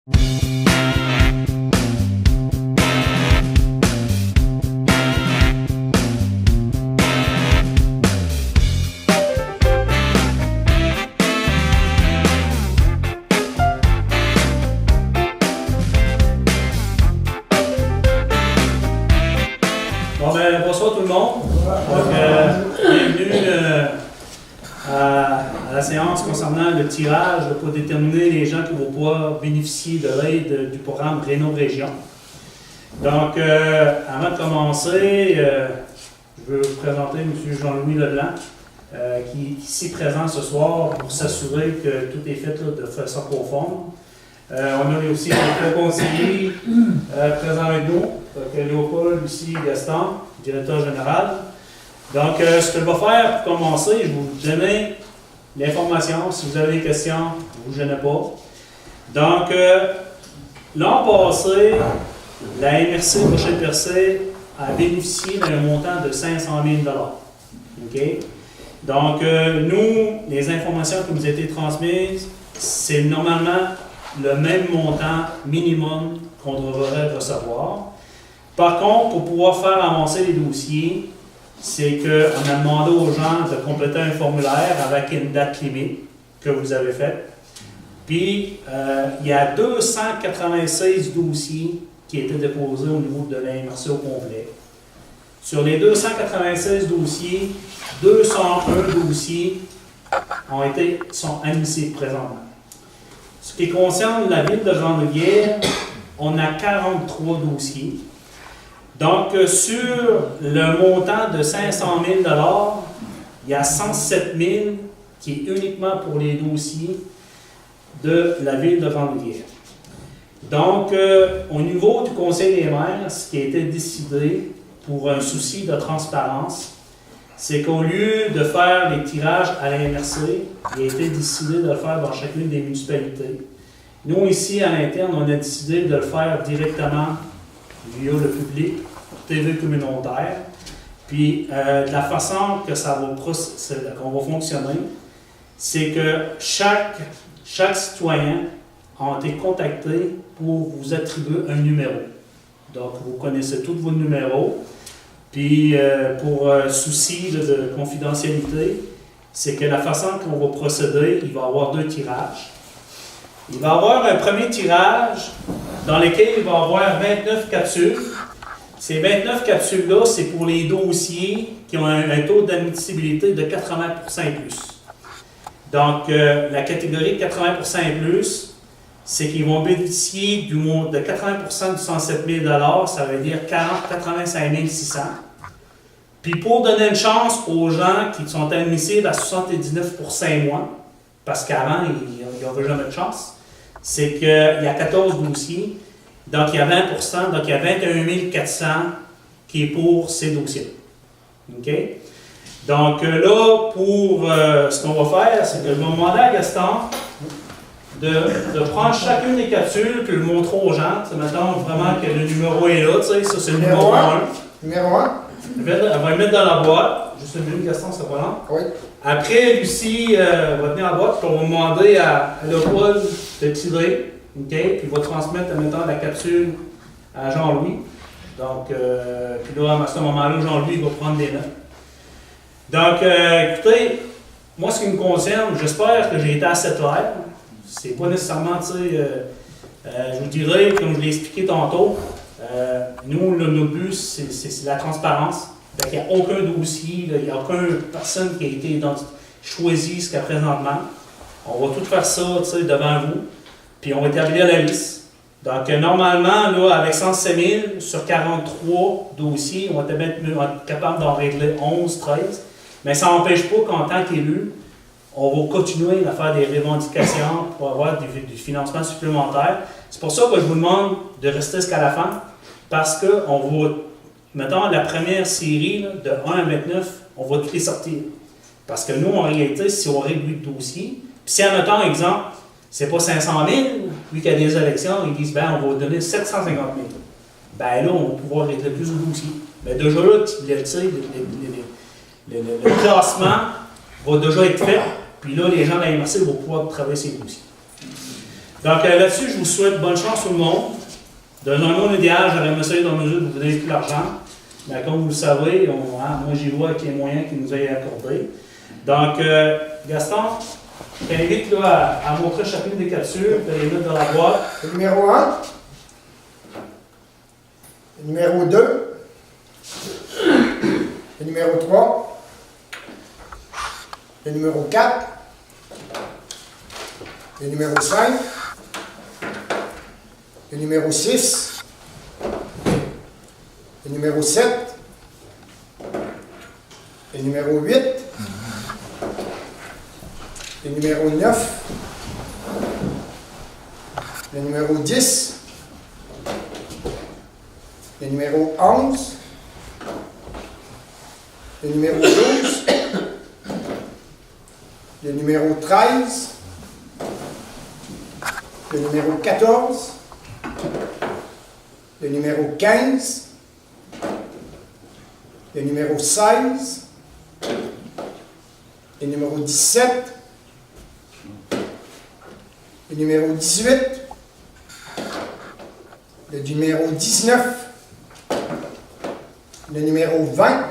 Bonsoir tout le monde. Donc, bienvenue à la séance concernant le tirage pour déterminer les gens qui vont pouvoir bénéficier de l'aide du programme Réno-Région. Donc, avant de commencer, je veux vous présenter M. Jean-Louis Leblanc, qui est ici présent ce soir pour s'assurer que tout est fait de façon conforme. On a aussi quelques conseillers présents avec nous, donc Léopold, Lucie, Gaston, directeur général. Donc, ce que je vais faire pour commencer, je vais vous donner l'information. Si vous avez des questions, ne vous gênez pas. Donc, l'an passé, la MRC Rocher-Percé a bénéficié d'un montant de 500 000 $. OK? Donc, nous, les informations qui nous ont été transmises, c'est normalement le même montant minimum qu'on devrait recevoir. Par contre, pour pouvoir faire avancer les dossiers, c'est qu'on a demandé aux gens de compléter un formulaire avec une date limite que vous avez faite. Puis, il y a 296 dossiers qui étaient déposés au niveau de la MRC au complet. Sur les 296 dossiers, 201 dossiers sont admissibles présentement. Ce qui concerne la ville de Jean-de-Rivière, on a 43 dossiers. Donc, sur le montant de 500 000 $, il y a 107 000 qui est uniquement pour les dossiers de la ville de Jean-de-Rivière. Donc, au niveau du Conseil des maires, ce qui a été décidé pour un souci de transparence, c'est qu'au lieu de faire les tirages à la MRC, il a été décidé de le faire dans chacune des municipalités. Nous, ici, à l'interne, on a décidé de le faire directement via le public, TV communautaire. Puis, de la façon que qu'on va fonctionner, c'est que chaque citoyen a été contacté pour vous attribuer un numéro. Donc, vous connaissez tous vos numéros. Puis, pour souci de confidentialité, c'est que la façon qu'on va procéder, il va y avoir 2 tirages. Il va y avoir un premier tirage dans lequel il va y avoir 29 capsules. Ces 29 capsules-là, c'est pour les dossiers qui ont un taux d'admissibilité de 80% et plus. Donc, la catégorie 80% et plus, c'est qu'ils vont bénéficier de 80% du 107 000 $, ça veut dire 85 600. Puis pour donner une chance aux gens qui sont admissibles à 79% et moins, parce qu'avant, ils n'avaient jamais de chance, c'est qu'il y a 14 dossiers, donc il y a 20%, donc il y a 21 400 qui est pour ces dossiers. OK? Donc là, pour ce qu'on va faire, c'est que je vais demander à Gaston de prendre chacune des capsules puis le montrer aux gens. Mettons vraiment que le numéro est là, ça c'est le numéro 1. Numéro 1. Elle va le mettre dans la boîte. Juste une minute, Gaston, c'est pas long. Oui. Après, Lucie va tenir la boîte, puis on va demander à Léopold de tirer. OK? Puis il va transmettre, mettons, la capsule à Jean-Louis. Donc, puis là, à ce moment-là, Jean-Louis va prendre des notes. Donc, écoutez, moi, ce qui me concerne, j'espère que j'ai été assez clair. C'est pas nécessairement, tu sais, je vous dirais, comme je l'ai expliqué tantôt, nous, notre but, c'est la transparence. Donc, il n'y a aucun dossier, il n'y a aucune personne qui a été choisie jusqu'à présentement. On va tout faire ça, tu sais, devant vous, puis on va établir la liste. Donc, normalement, là, avec 107 000 sur 43 dossiers, on va être capable d'en régler 11, 13. Mais ça n'empêche pas qu'en tant qu'élu, on va continuer à faire des revendications pour avoir du financement supplémentaire. C'est pour ça que je vous demande de rester jusqu'à la fin, parce qu'on va, mettons, la première série, là, de 1 à 29, on va tout les sortir. Parce que nous, en réalité, si on réduit le dossier, puis si, admettons, exemple, c'est pas 500 000, vu qu'il y a des élections, ils disent, ben, on va donner 750 000. Ben là, on va pouvoir régler plus de dossiers. Mais déjà là, le classement va déjà être fait, puis là, les gens de la MRC vont pouvoir travailler ces dossiers. Donc là-dessus, je vous souhaite bonne chance tout le monde. Dans un monde idéal, j'aurais aimé ça être en mesure de vous donner tout l'argent. Mais comme vous le savez, moi j'y vois avec les moyens qui nous a accordés. Donc, Gaston, je t'invite là, à montrer chacune des capsules, de les mettre dans la boîte. Le numéro 1. Le numéro 2. Le numéro 3. Le numéro 4. Le numéro 5. Le numéro 6. Le numéro 7. Le numéro 8. Le numéro 9. Le numéro 10. Le numéro 11. Le numéro 12. Le numéro 13. Le numéro 14. Le numéro 15. Le numéro 16. Le numéro 17. Le numéro 18. Le numéro 19. Le numéro 20.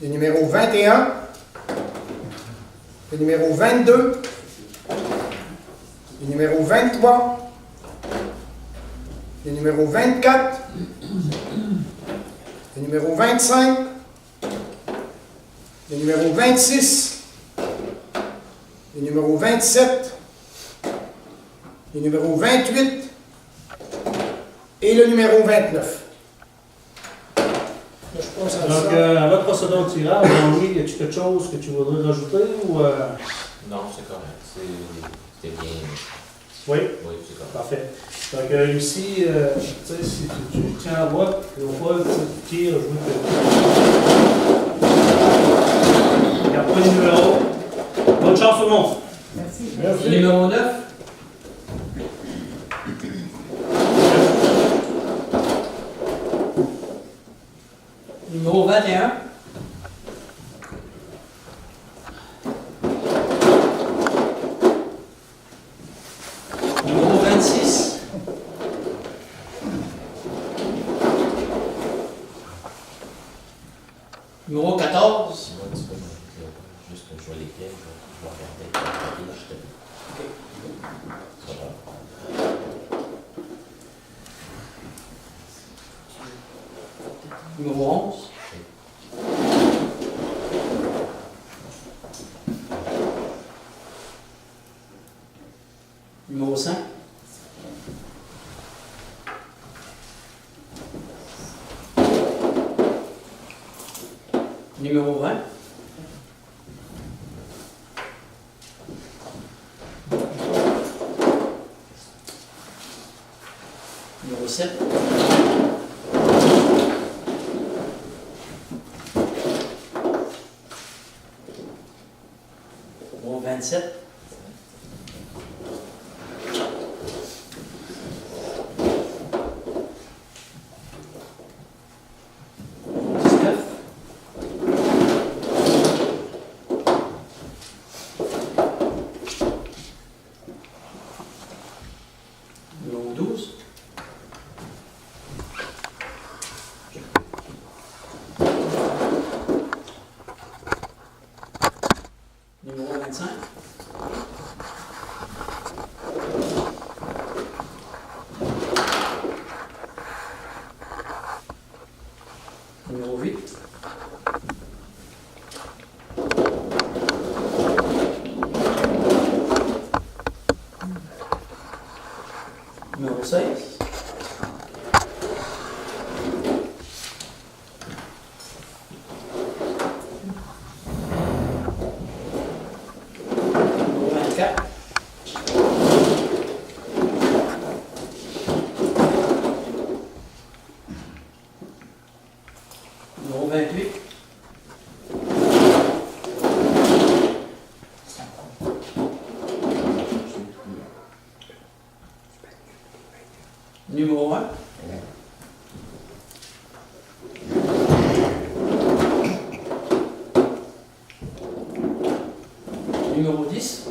Le numéro 21. Le numéro 22. Le numéro 23. Le numéro 24. Le numéro 25. Le numéro 26. Le numéro 27. Le numéro 28. Et le numéro 29. Là, je pense à Donc, ça. avant de procéder au tirage, Jean-Louis, as-tu quelque chose que tu voudrais rajouter ou. Non, c'est correct. C'est bien. Oui? Oui, c'est correct. Parfait. Donc, ici, tu sais, si tu tiens la boîte, au pas, tu tires, je veux que. Il n'y a pas de numéro. Bonne chance tout le monde. Merci. Numéro 9. Numéro 21. Numéro 26. Numéro 14. Sinon, tu peux me juste que je vois lesquels, je vais regarder avec le papier, je te. Ça va. Numéro 11. Numéro 5. Numéro 20. Numéro 7. Numéro 27. Numéro 12. Numéro 25. Numéro 8. Numéro 16. Numéro 24. Numéro 28. Numéro 1. Numéro 10.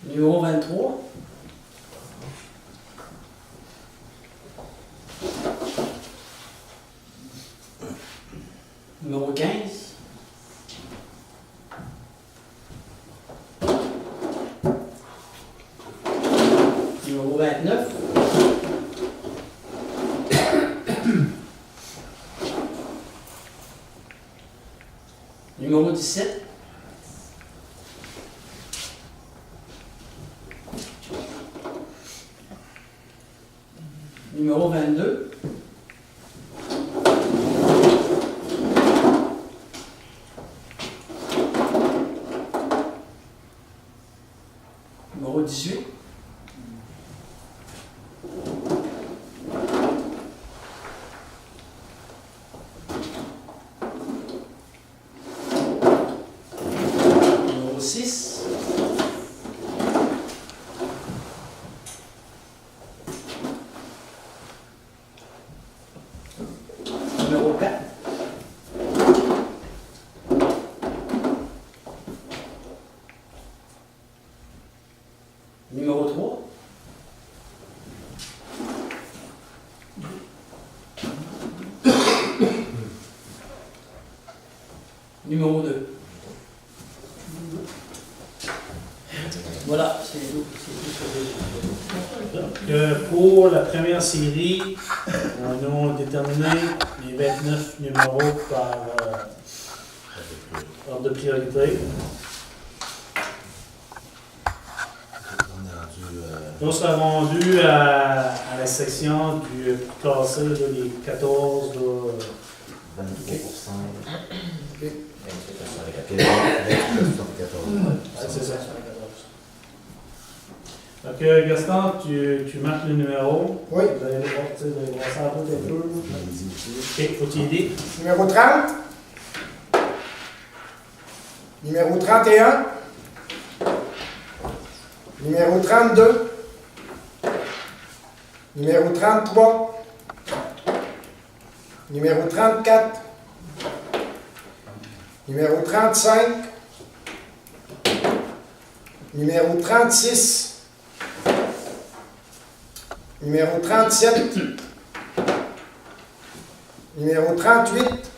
Numéro 23. Numéro 15. Numéro 29. Numéro 17. Numéro 22. Numéro 18. Numéro 6. Numéro 4. Numéro 3. Numéro 2. Voilà, c'est tout. Pour la première série, on a déterminé les 29 numéros par ordre de priorité. On est rendu. Là, on sera rendu à la section du classé, là, les 14. Là, 23%. OK. 28% avec la 14. ouais, c'est ça. Donc, Gaston, tu marques le numéro. Oui. Vous allez voir, tu sais, vous allez voir ça un peu. OK, faut t'aider. Numéro 30. Numéro 31. Numéro 32. Numéro 33. Numéro 34. Numéro 35. Numéro 36. Numéro 37. Numéro 38.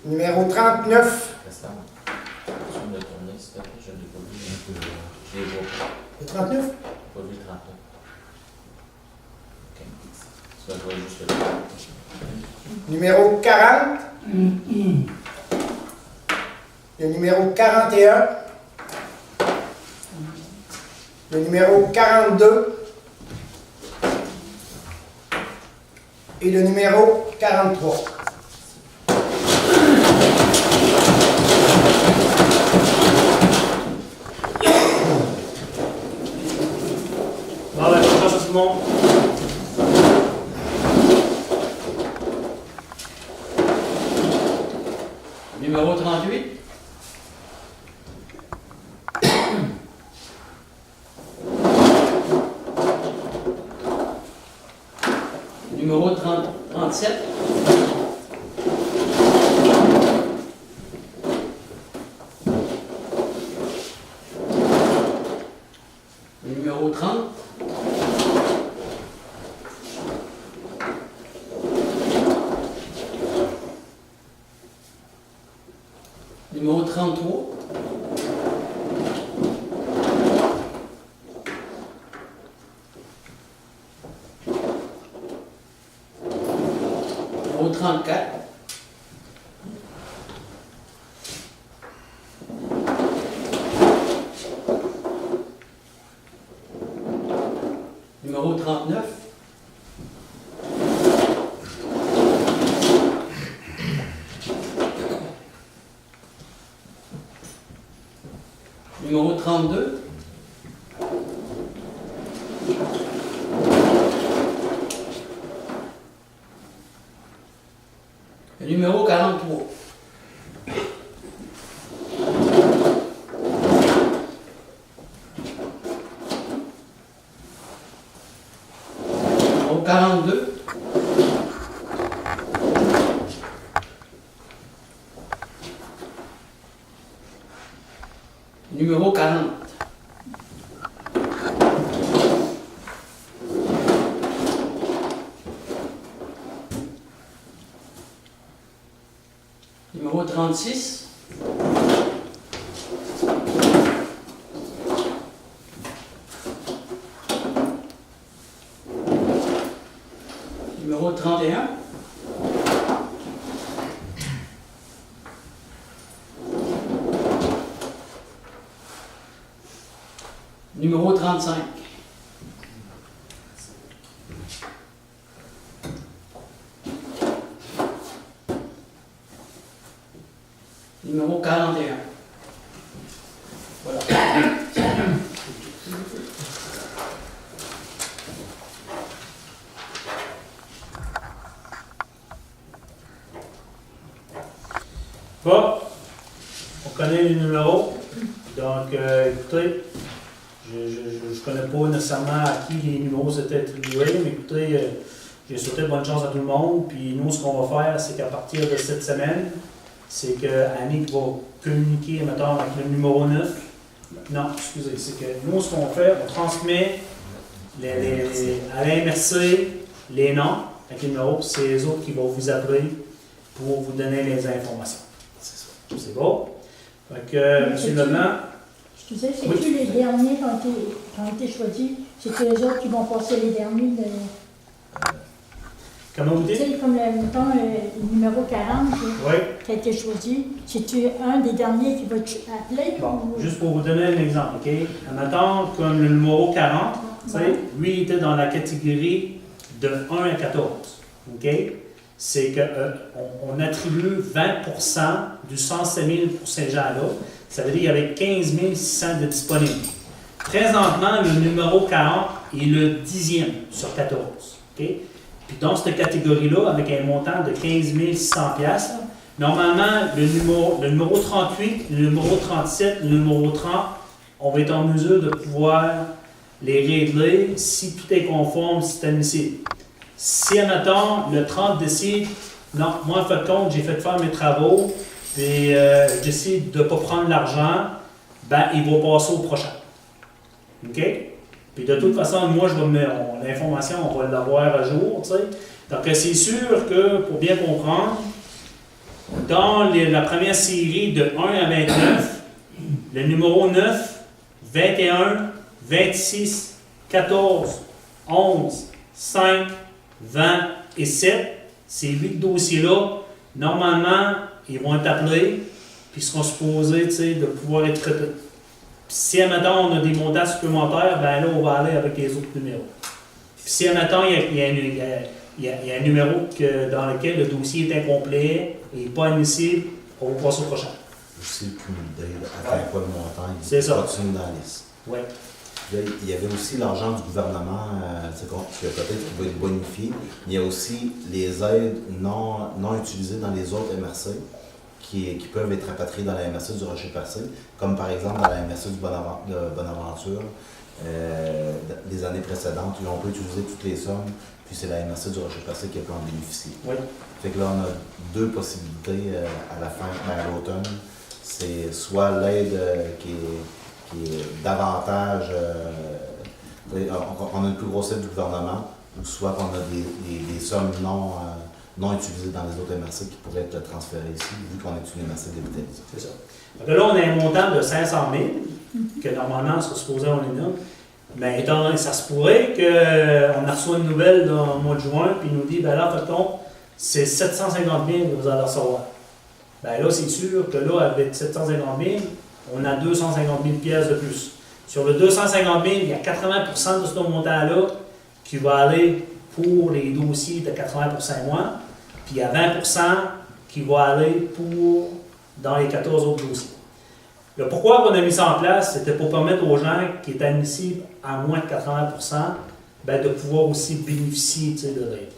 Numéro 39. Restant. Tu me le tourner, s'il te plaît, je ne l'ai pas vu. Je les vois pas. Le 39? Pas vu le 39. Ok. Tu vas jouer juste le Numéro 40. Le numéro 41. Le numéro 42. Et le numéro 43. Bon, ben, bonne chance à tout le monde. Numéro 38. Numéro 37. Numéro 30. Numéro 33. Numéro 34. Numéro 39. Numéro 32. Le numéro 43. Numéro 42. Numéro 40. Numéro 36. Numéro 31. Numéro 35. Numéro 41. Voilà. Bon, on connaît les numéros. Donc, écoutez, je ne connais pas nécessairement à qui les numéros s'étaient attribués, mais écoutez, j'ai souhaité bonne chance à tout le monde. Puis nous, ce qu'on va faire, c'est qu'à partir de cette semaine, c'est que Annick va communiquer, mettons, avec le numéro 9. Non, excusez, c'est que nous, ce qu'on fait, on transmet à la MRC les noms avec les numéros, puis c'est les autres qui vont vous appeler pour vous donner les informations. C'est ça. C'est bon? Fait que, M. Leblanc, Excusez, c'est-tu Oui. les derniers qui ont été choisis? C'est-tu les autres qui vont passer les derniers de... comment vous Tu dites? sais, comme mettons, le numéro 40 Oui. qui a été choisi, c'est-tu un des derniers qui va être appelé? Bon, ou- juste pour vous donner un exemple, OK? Admettons, comme le numéro 40, tu sais, Ouais. lui, il était dans la catégorie de 1 à 14, OK? C'est qu'on attribue 20% du 107 000 pour ces gens-là. Ça veut dire qu'il y avait 15 600 de disponibles. Présentement, le numéro 40 est le 10e sur 14, OK? Puis dans cette catégorie-là, avec un montant de 15 600 $, normalement, le numéro 38, le numéro 37, le numéro 30, on va être en mesure de pouvoir les régler si tout est conforme, si c'est admissible. Si, admettons, le 30 décide, non, moi, en fait compte, j'ai fait faire mes travaux, et je décide de ne pas prendre l'argent, ben, il va passer au prochain. OK? Puis de toute façon, moi, je vais l'information, on va l'avoir à jour, tu sais. Donc, c'est sûr que, pour bien comprendre, dans la première série de 1 à 29, le numéro 9, 21, 26, 14, 11, 5, 20 et 7, ces 8 dossiers-là, normalement, ils vont être appelés, puis ils seront supposés, tu sais, de pouvoir être traités. Puis si, admettons, on a des montants supplémentaires, ben là, on va aller avec les autres numéros. Puis si, admettons, il y a un numéro dans lequel le dossier est incomplet et n'est pas admissible, on va passer au prochain. Aussi, le cumul d'aide atteint pas le montant. Il C'est ça. continue dans la liste. Oui. Là, il y avait aussi l'argent du gouvernement, que peut-être qu'il va être bonifié. Il y a aussi les aides non utilisées dans les autres MRC qui peuvent être rapatriées dans la MRC du Rocher-Percé, comme par exemple dans la MRC de Bonaventure, les années précédentes, où on peut utiliser toutes les sommes, puis c'est la MRC du Rocher-Percé qui peut en bénéficier. Oui. Fait que là, on a deux possibilités à la fin, à l'automne. C'est soit l'aide qui est davantage, on a une plus grosse aide du gouvernement, ou soit qu'on a des sommes non utilisées dans les autres MRC qui pourraient être transférées ici, vu qu'on est une MRC dévitalisée. C'est ça. Donc là, on a un montant de 500 000, que normalement, c'est supposé on les nomme. Mais étant donné que ça se pourrait qu'on reçoit une nouvelle dans le mois de juin, puis il nous dit, ben là, en fait, c'est 750 000 que vous allez recevoir. Ben là, c'est sûr que là, avec 750 000, on a 250 000 pièces de plus. Sur le 250 000, il y a 80% de ce montant-là qui va aller pour les dossiers de 80% et moins, puis il y a 20% qui va aller dans les 14 autres dossiers. Le pourquoi on a mis ça en place, c'était pour permettre aux gens qui étaient admissibles à moins de 80%, ben, de pouvoir aussi bénéficier de l'aide.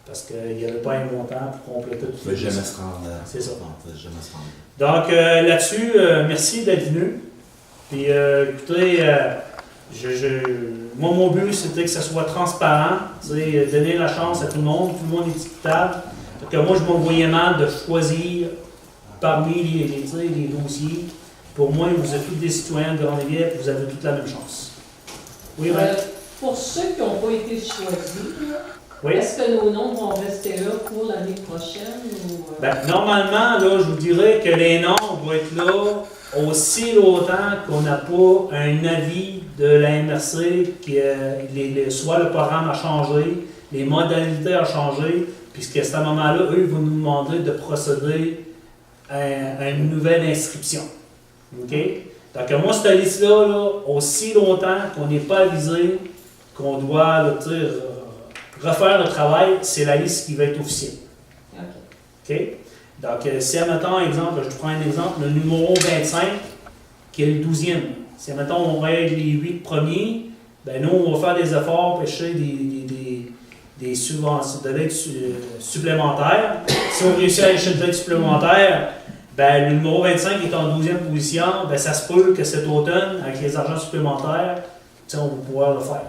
Parce qu'il n'y avait pas un montant pour compléter tout Tu ne jamais se rendre. C'est ça. Jamais se rendre. Donc là-dessus, merci d'être venu. Puis écoutez, moi mon but c'était que ça soit transparent, donner la chance à tout le monde est équitable. Donc moi je me voyais mal de choisir parmi les dossiers pour moi, vous êtes tous des citoyens de Grande-Rivière et vous avez toutes la même chance. Oui, Ren? Pour ceux qui n'ont pas été choisis, Oui? est-ce que nos noms vont rester là pour l'année prochaine? Ou, Ben, normalement, là, je vous dirais que les noms vont être là aussi longtemps qu'on n'a pas un avis de la MRC, soit le programme a changé, les modalités ont changé, puisqu'à ce moment-là, eux, ils vont nous demander de procéder à une nouvelle inscription. OK? Donc, moi, cette liste-là, là, aussi longtemps qu'on n'est pas avisé qu'on doit là, refaire le travail, c'est la liste qui va être officielle. OK. OK? Donc, si, admettons, exemple, je prends un exemple, le numéro 25, qui est le 12e. Si, admettons, on règle les 8 premiers, ben nous, on va faire des efforts pour chercher des subventions, de l'aide supplémentaire. Si on réussit à aller chercher de l'aide supplémentaire, ben, le numéro 25 qui est en 12e position, ben, ça se peut que cet automne, avec les argents supplémentaires, on va pouvoir le faire.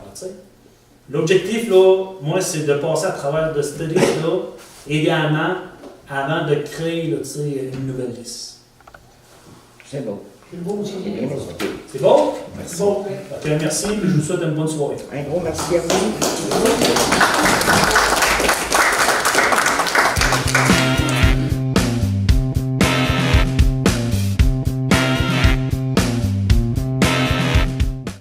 L'objectif, là, moi, c'est de passer à travers de cette liste-là, également, avant de créer là, une nouvelle liste. C'est beau. C'est beau, c'est bien. C'est bon? Merci. Bon. Ok, merci, et je vous souhaite une bonne soirée. Un gros merci à vous.